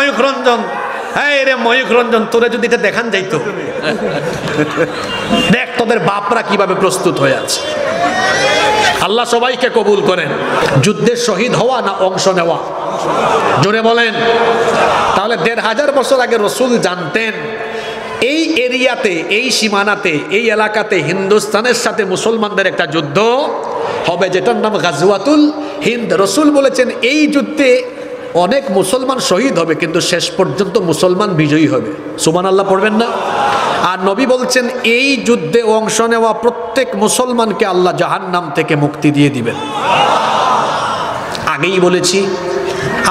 ময়ূখ রঞ্জন, হ্যাঁ রে ময়ূখ রঞ্জন, তোরে যদি এটা দেখান যাইতো, দেখ তোদের বাপরা কিভাবে প্রস্তুত হয়ে আছে। আল্লাহ সবাইকে কবুল করেন। যুদ্ধে শহীদ হওয়া না অংশ নেওয়া? জোরে বলেন। তাহলে 1500 বছর আগে রসুল জানতেন এই এরিয়াতে, এই সীমানাতে, এই এলাকাতে হিন্দুস্তানের সাথে মুসলমানদের একটা যুদ্ধ হবে, যেটার নাম গাজওয়াতুল হিন্দ। রসুল বলেছেন এই যুদ্ধে অনেক মুসলমান শহীদ হবে, কিন্তু শেষ পর্যন্ত মুসলমান বিজয়ী হবে। সুবহানাল্লাহ পড়বেন না? আর নবী বলছেন এই যুদ্ধে অংশ নেওয়া প্রত্যেক মুসলমানকে আল্লাহ জাহান্নাম থেকে মুক্তি দিয়ে দিবেন। আগেই বলেছি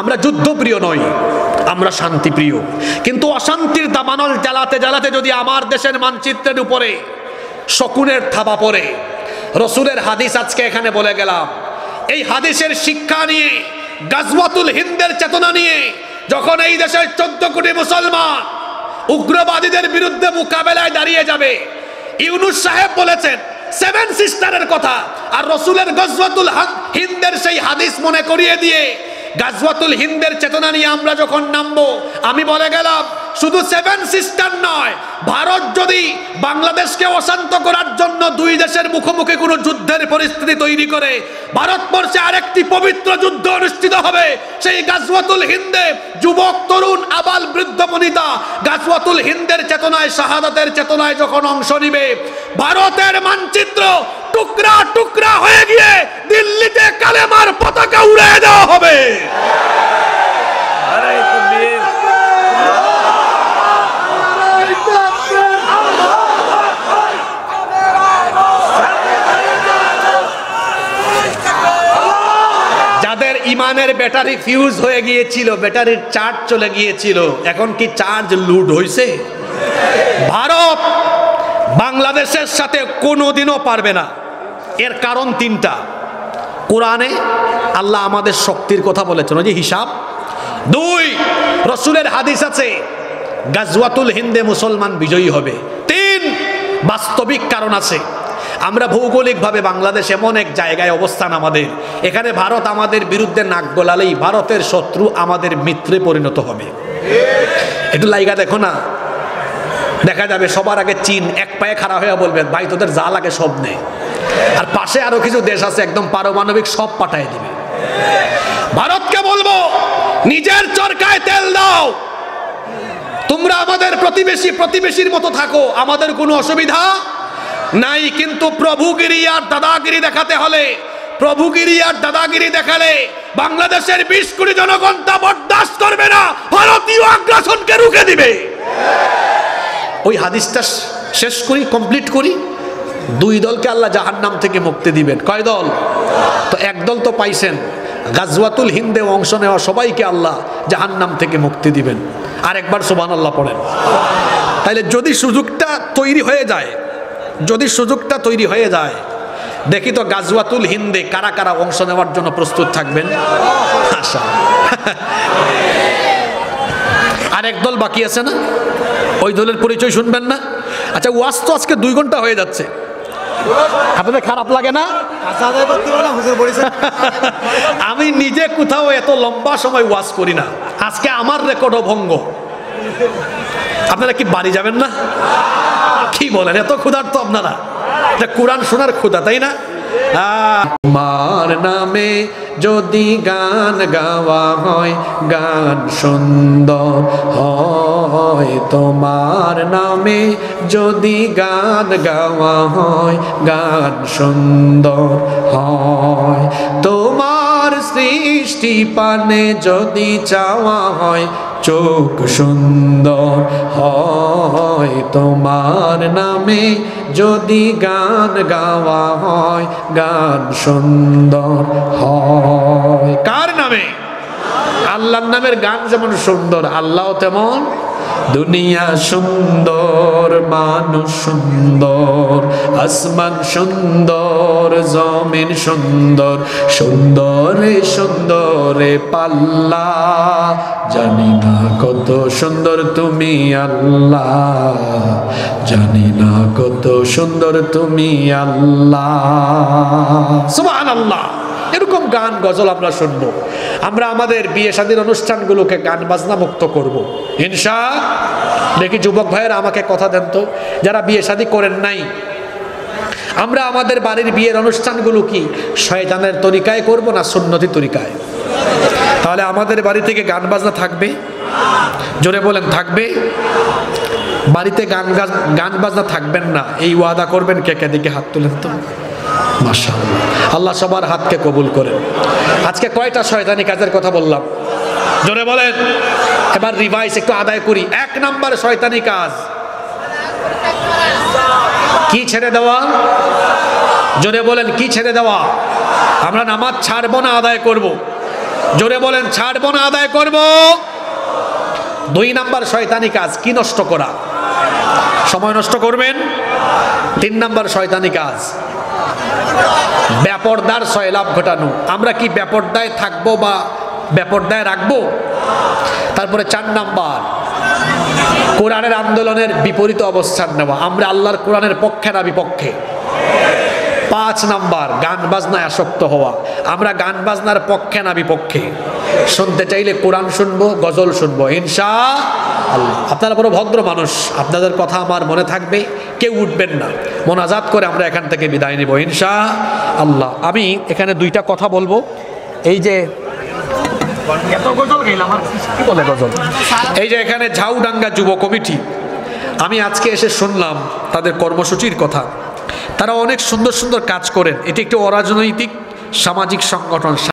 আমরা যুদ্ধপ্রিয় নই, আমরা শান্তিপ্রিয়। কিন্তু অশান্তির দাবানল জ্বালাতে জ্বালাতে যদি আমার দেশের মানচিত্রের উপরে শকুনের থাবা পড়ে, রসুলের হাদিস আজকে এখানে বলে গেলাম, এই হাদিসের শিক্ষা নিয়ে, গাজওয়াতুল হিন্দের চেতনা নিয়ে যখন এই দেশের 14 কোটি মুসলমান উগ্রবাদীদের বিরুদ্ধে মোকাবেলায় দাঁড়িয়ে যাবে, ইউনূস সাহেব বলেছেন 7 সিস্টারের কথা, আর রসুলের গাজওয়াতুল হিন্দের সেই হাদিস মনে করিয়ে দিয়ে গাজওয়াতুল হিন্দের চেতনা নিয়ে আমরা যখন নামবো, আমি বলে গেলাম শুধু 7 সিস্টার নয়, ভারত যদি বাংলাদেশকে অশান্ত করার জন্য দুই দেশের মুখোমুখি কোনো যুদ্ধের পরিস্থিতি তৈরি করে, ভারতবর্ষে আরেকটি পবিত্র যুদ্ধ অনুষ্ঠিত হবে। সেই গাজওয়াতুল হিন্দে যুবক, তরুণ, আবাল, বৃদ্ধ, বনিতা গাজওয়াতুল হিন্দের চেতনায়, শাহাদাতের চেতনায় যখন অংশ নিবে, ভারতের মানচিত্র টুকরা টুকরা হয়ে গিয়ে দিল্লিতে কালেমার পতাকা উড়িয়ে দেওয়া হবে। যাদের ইমানের ব্যাটারি ফিউজ হয়ে গিয়েছিল, ব্যাটারির চার্জ চলে গিয়েছিল, এখন কি চার্জ লুট হয়েছে? ভারত বাংলাদেশের সাথে কোনোদিনও পারবে না। এর কারণ 3টা। কোরআনে আল্লাহ আমাদের শক্তির কথা বলেছেন, ওই যে হিসাব। 2, রসুলের হাদিস আছে গাজওয়াতুল হিন্দে মুসলমান বিজয়ী হবে। 3, বাস্তবিক কারণ আছে। আমরা ভৌগোলিকভাবে বাংলাদেশ এমন এক জায়গায় অবস্থান আমাদের, এখানে ভারত আমাদের বিরুদ্ধে নাক গলালেই ভারতের শত্রু আমাদের মিত্রে পরিণত হবে। একটু লাইগা দেখো না, দেখা যাবে সবার আগে চীন এক পায়ে খাড়া হয়ে বলবে ভাই তোদের যা লাগে সব নে, আর পাশে আরো কিছু দেশ আছে একদম পারমাণবিক সব পাঠায় দিবে। ভারতকে বলবো নিজের চরকায় তেল দাও, তোমরা আমাদের প্রতিবেশী, প্রতিবেশীর মতো থাকো, আমাদের কোনো অসুবিধা নাই। কিন্তু প্রভুগিরি আর দাদাগিরি দেখাতে হলে, প্রভুগিরি আর দাদাগিরি দেখালে বাংলাদেশের 20 কোটি জনগণ তা বরদাস্ত করবে না, ভারতীয় আগ্রাসনকে রুখে দিবে। ওই হাদিসটা শেষ করি, কমপ্লিট করি। 2 দলকে আল্লাহ জাহান্নাম থেকে মুক্তি দিবেন। কয় দল? তো 1 দল তো পাইছেন, গাজওয়াতুল হিন্দে অংশ নেওয়া সবাইকে আল্লাহ জাহান্নাম থেকে মুক্তি দিবেন। আরেকবার সুবহানাল্লাহ পড়েন। তাহলে যদি সুযোগটা তৈরি হয়ে যায়, যদি সুযোগটা তৈরি হয়ে যায়, দেখি তো গাজওয়াতুল হিন্দে কারা কারা অংশ নেওয়ার জন্য প্রস্তুত থাকবেন। আশা আরেক দল বাকি আছে না, ওই দলের পরিচয় শুনবেন না? আচ্ছা, ওয়াজ তো আজকে 2 ঘন্টা হয়ে যাচ্ছে, আপনাদের খারাপ লাগে না? আমি নিজে কোথাও এত লম্বা সময় ওয়াজ করি না, আজকে আমার রেকর্ডও ভঙ্গ। আপনারা কি বাড়ি যাবেন না? কি বলেন, এত ক্ষুধার্ত আপনারা? কোরআন শোনার ক্ষুধা, তাই না? তোমার নামে যদি গান গাওয়া হয়, গান সুন্দর হয়। তোমার নামে যদি গান গাওয়া হয়, গান সুন্দর হয়। তোমার সৃষ্টি পানে যদি চাওয়া হয়, চোখ সুন্দর হয়। তোমার নামে যদি গান গাওয়া হয়, গান সুন্দর হয়। কার নামে? আল্লাহর নামের গান যেমন সুন্দর, আল্লাহ তেমন। দুনিয়া সুন্দর, মানুষ সুন্দর, আসমান সুন্দর, জমিন সুন্দর, সুন্দরে সুন্দরে পাল্লা। জানি না কত সুন্দর তুমি আল্লাহ, জানি না কত সুন্দর তুমি আল্লাহ। সুবহানাল্লাহ। এরকম গান গজল আমরা শুনবো। আমরা আমাদের বিয়ে শাদীর অনুষ্ঠানগুলোকে গান বাজনা মুক্ত করব ইনশাআল্লাহ। দেখি যুবক ভাইয়েরা আমাকে কথা দেন তো, যারা বিয়ে শাদী করেন নাই, আমরা আমাদের বাড়ির বিয়ের অনুষ্ঠানগুলো কি শয়তানের তরিকায় করব না সুন্নতি তরিকায়? তাহলে আমাদের বাড়ি থেকে গান বাজনা থাকবে? জোরে বলেন থাকবে? বাড়িতে গান বাজনা থাকবেন না, এই ওয়াদা করবেন কে কে? দিকে হাত তুলেন তো। মাশাআল্লাহ, আল্লাহ সবার হাতকে কবুল করেন। আজকে কয়টা শয়তানি কাজের কথা বললাম? জোরে বলেন। এবার রিভাইস একটু আদায় করি। 1 নাম্বার শয়তানি কাজ কি? ছেড়ে দেওয়া। জোরে বলেন, কি ছেড়ে দেওয়া? আমরা নামাজ ছাড়বো না, আদায় করব। জোরে বলেন, ছাড়বো না, আদায় করব। 2 নাম্বার শয়তানি কাজ কি? নষ্ট করা, সময় নষ্ট করবেন। 3 নাম্বার শয়তানি কাজ বেপরদার সয়লাভ ঘটানো। আমরা কি বেপরদায় থাকবো বা বেপরদায় রাখবো? তারপরে 4 নাম্বার কোরআনের আন্দোলনের বিপরীত অবস্থান নেওয়া। আমরা আল্লাহর কোরআনের পক্ষে না বিপক্ষে? 5 নাম্বার গান বাজনায় আসক্ত হওয়া। আমরা গান বাজনার পক্ষে না বিপক্ষে? শুনতে চাইলে কোরআন শুনবো, গজল শুনবো ইনশাআল্লাহ। আপনারা বড় ভদ্র মানুষ, আপনাদের কথা আমার মনে থাকবে, কেউ উঠবেন না। মোনাজাত করে আমরা এখান থেকে বিদায় নেব ইনশাআল্লাহ। আমি এখানে 2টা কথা বলবো। এই যে এই যে এখানে ঝাউডাঙ্গা যুব কমিটি, আমি আজকে এসে শুনলাম তাদের কর্মসূচির কথা। তারা অনেক সুন্দর সুন্দর কাজ করেন। এটি একটি অরাজনৈতিক সামাজিক সংগঠন।